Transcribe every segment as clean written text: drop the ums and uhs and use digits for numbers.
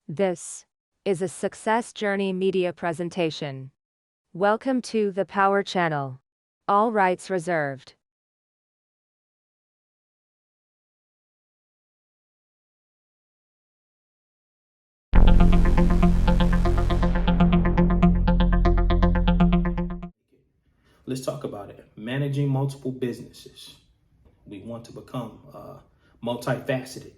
This is a Success Journey Media presentation. Welcome to the Power Channel. All rights reserved. Let's talk about it. Managing multiple businesses. We want to become multifaceted,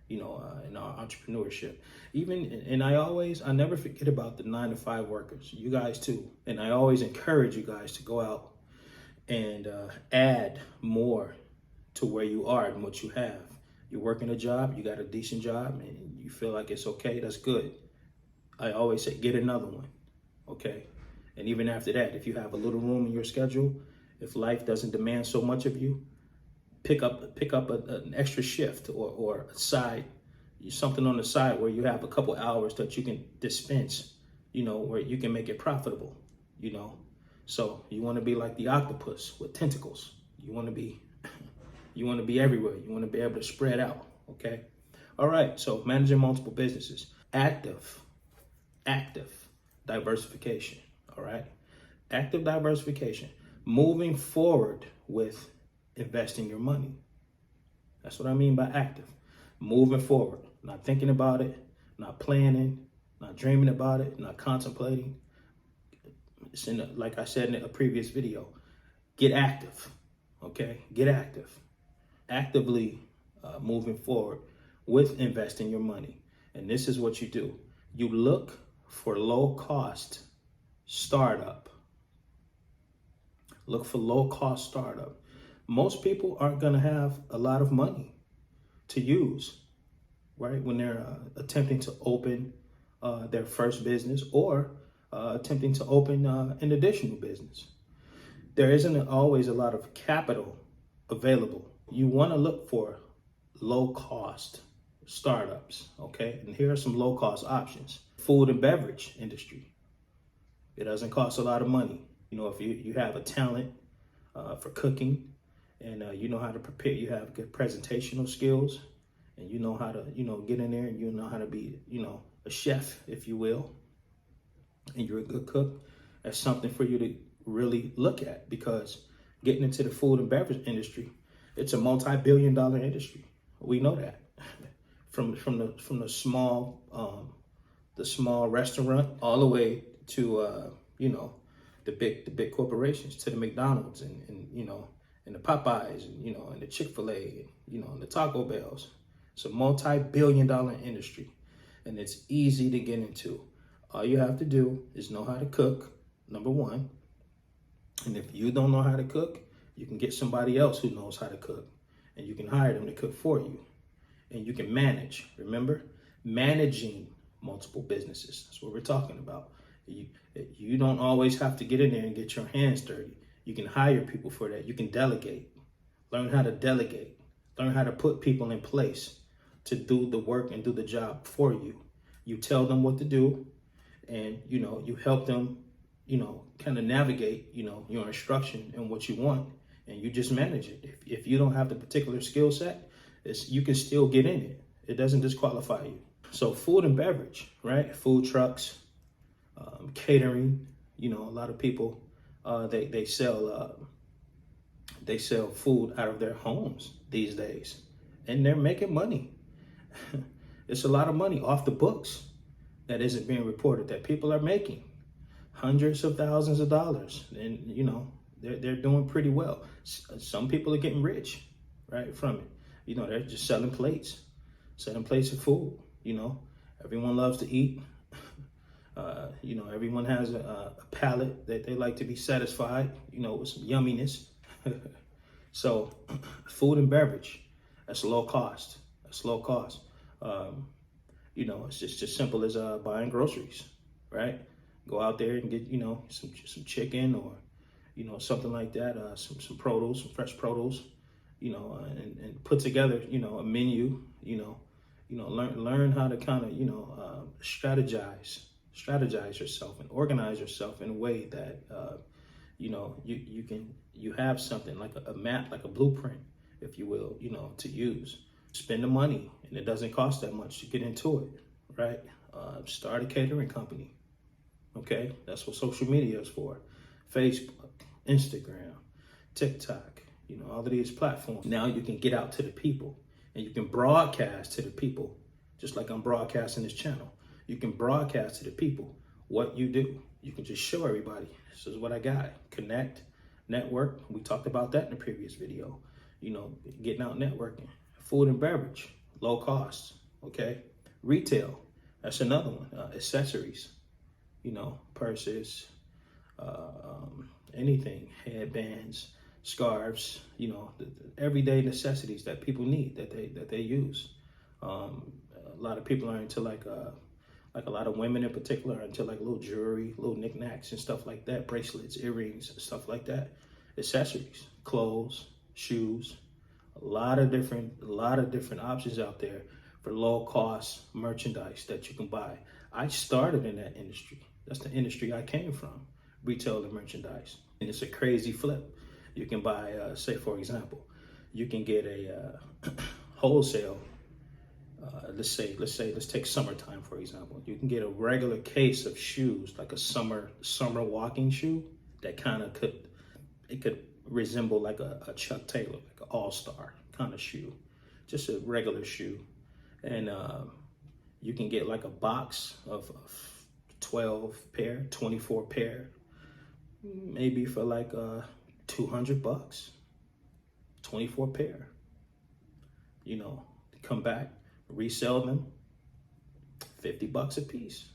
in our entrepreneurship. I never forget about the 9-to-5 workers, you guys too. And I always encourage you guys to go out and add more to where you are and what you have. You're working a job, you got a decent job, and you feel like it's okay, that's good. I always say, get another one, okay? And even after that, if you have a little room in your schedule, if life doesn't demand so much of you, pick up an extra shift or a side, something on the side where you have a couple hours that you can dispense, where you can make it profitable, So you want to be like the octopus with tentacles. You want to be everywhere. You want to be able to spread out, okay? All right, so managing multiple businesses. Active diversification, all right? Active diversification. Moving forward with investing your money. That's what I mean by active. Moving forward, not thinking about it, not planning, not dreaming about it, not contemplating. It's like I said in a previous video, get active, okay? Get active. Actively moving forward with investing your money. And this is what you do. You look for low cost startup. Look for low cost startup. Most people aren't going to have a lot of money to use, right? When they're attempting to open their first business or attempting to open an additional business. There isn't always a lot of capital available. You want to look for low cost startups, okay? And here are some low cost options. Food and beverage industry. It doesn't cost a lot of money. If you have a talent for cooking and you know how to prepare, you have good presentational skills, and you know how to, get in there and you know how to be, a chef, if you will, and you're a good cook, that's something for you to really look at, because getting into the food and beverage industry, it's a multi-billion-dollar industry. We know that from the small restaurant all the way to the big corporations, to the McDonald's and the Popeyes and the Chick-fil-A and the Taco Bells. It's a multi-billion-dollar industry, and it's easy to get into. All you have to do is know how to cook, number one. And if you don't know how to cook, you can get somebody else who knows how to cook, and you can hire them to cook for you. And you can manage. Remember, managing multiple businesses. That's what we're talking about. You don't always have to get in there and get your hands dirty. You can hire people for that. You can delegate. Learn how to delegate. Learn how to put people in place to do the work and do the job for you. You tell them what to do, and you help them, kind of navigate, your instruction and what you want, and you just manage it. If you don't have the particular skill set, you can still get in it. It doesn't disqualify you. So food and beverage, right? Food trucks, catering. A lot of people they sell food out of their homes these days, and they're making money. It's a lot of money off the books that isn't being reported, that people are making hundreds of thousands of dollars, and they're doing pretty well. Some people are getting rich, right, from it. They're just selling plates of food. Everyone loves to eat. Everyone has a palate that they like to be satisfied, with some yumminess. So food and beverage, that's low cost. It's just as simple as buying groceries, right? Go out there and get, some chicken or, something like that, some produce, some fresh produce, and put together, a menu, learn how to kind of, strategize yourself and organize yourself in a way that, you have something like a map, like a blueprint, if you will, to use. Spend the money, and it doesn't cost that much to get into it, right? Start a catering company. Okay, that's what social media is for. Facebook, Instagram, TikTok, all of these platforms. Now you can get out to the people and you can broadcast to the people, just like I'm broadcasting this channel. You can broadcast to the people what you do. You can just show everybody, this is what I got. Connect, network. We talked about that in the previous video. Getting out networking. Food and beverage, low cost, okay? Retail, that's another one. Accessories, purses, anything, headbands, scarves, the everyday necessities that people need, that they use. A lot of people are into like a lot of women in particular are into like little jewelry, little knickknacks and stuff like that, bracelets, earrings, stuff like that. Accessories, clothes, shoes, a lot of different options out there for low cost merchandise that you can buy. I started in that industry. That's the industry I came from, retail and merchandise. And it's a crazy flip. You can buy, say for example, you can get a wholesale. Let's take summertime for example. You can get a regular case of shoes, like a summer walking shoe that kind of could resemble like a Chuck Taylor, like an all-star kind of shoe, just a regular shoe. And you can get like a box of 12 pair, 24 pair, maybe for like $200, 24 pair. Come back, resell them, $50 a piece,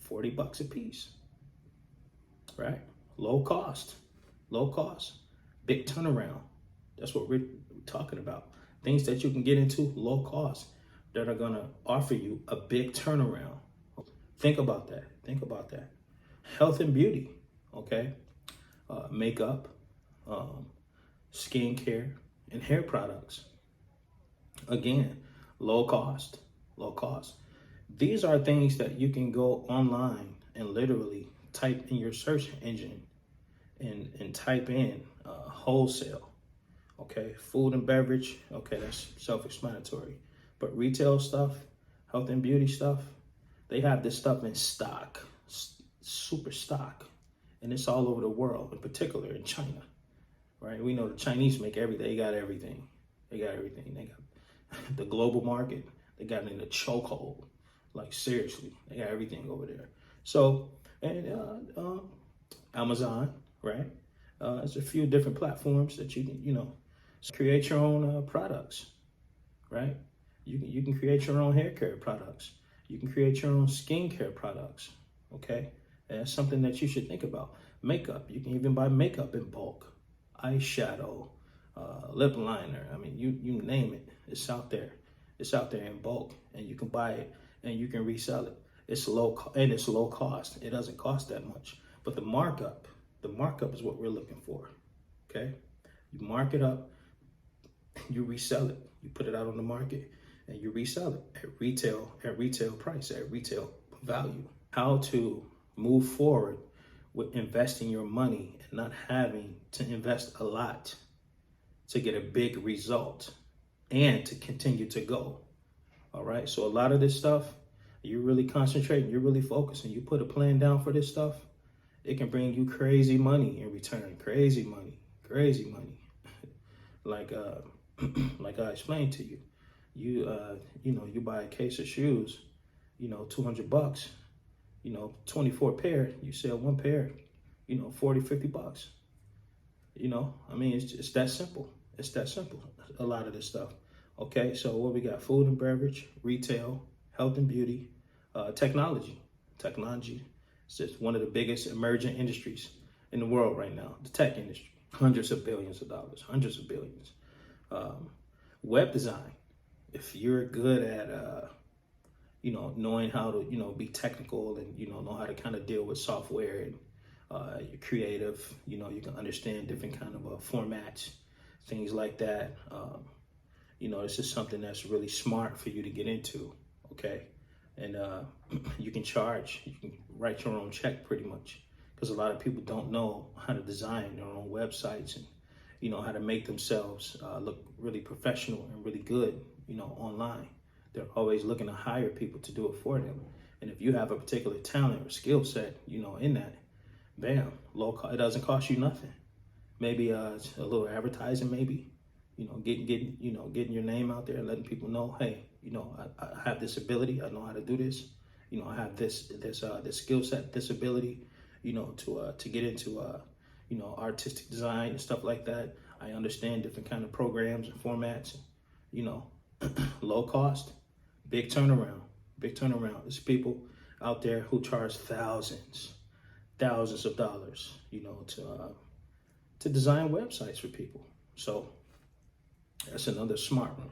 $40 a piece, right? Low cost, big turnaround. That's what we're talking about. Things that you can get into low cost that are gonna offer you a big turnaround. Think about that. Health and beauty, okay? Makeup, skincare, and hair products. Again, low cost. These are things that you can go online and literally type in your search engine and type in wholesale, okay? Food and beverage, okay, that's self-explanatory. But retail stuff, health and beauty stuff, they have this stuff in stock, super stock, and it's all over the world, in particular in China, right? We know the Chinese make everything. They got everything. They got the global market. They got it in the chokehold. Like seriously, they got everything over there. So, and Amazon, right? There's a few different platforms that you can, create your own products, right? You can create your own hair care products. You can create your own skincare products, okay? And that's something that you should think about. Makeup, you can even buy makeup in bulk. Eyeshadow, lip liner, I mean, you name it, it's out there. It's out there in bulk, and you can buy it and you can resell it. It's low cost. It doesn't cost that much. But the markup is what we're looking for, okay? You mark it up, you resell it. You put it out on the market and you resell it at retail price, at retail value. How to move forward with investing your money and not having to invest a lot to get a big result and to continue to go. All right, so a lot of this stuff, you're really concentrating, you're really focusing, you put a plan down for this stuff, it can bring you crazy money in return, crazy money. like I explained to you, you buy a case of shoes, $200, 24 pair, you sell one pair, $40, $50. I mean, it's that simple. It's that simple, a lot of this stuff. Okay, so what we got? Food and beverage, retail, health and beauty, technology. Technology is just one of the biggest emerging industries in the world right now, the tech industry. Hundreds of billions of dollars, hundreds of billions. Web design, if you're good at, knowing how to, be technical and, know how to kind of deal with software and you're creative, you can understand different kind of formats, things like that. This is something that's really smart for you to get into, okay? And you can charge, you can write your own check pretty much, because a lot of people don't know how to design their own websites and, how to make themselves look really professional and really good, online. They're always looking to hire people to do it for them. And if you have a particular talent or skill set, in that, bam, it doesn't cost you nothing. Maybe a little advertising, maybe, getting your name out there and letting people know, hey, I have this ability. I know how to do this. I have this skill set, this ability, to get into, artistic design and stuff like that. I understand different kind of programs and formats, low cost, big turnaround. There's people out there who charge thousands of dollars, to design websites for people. So that's another smart one.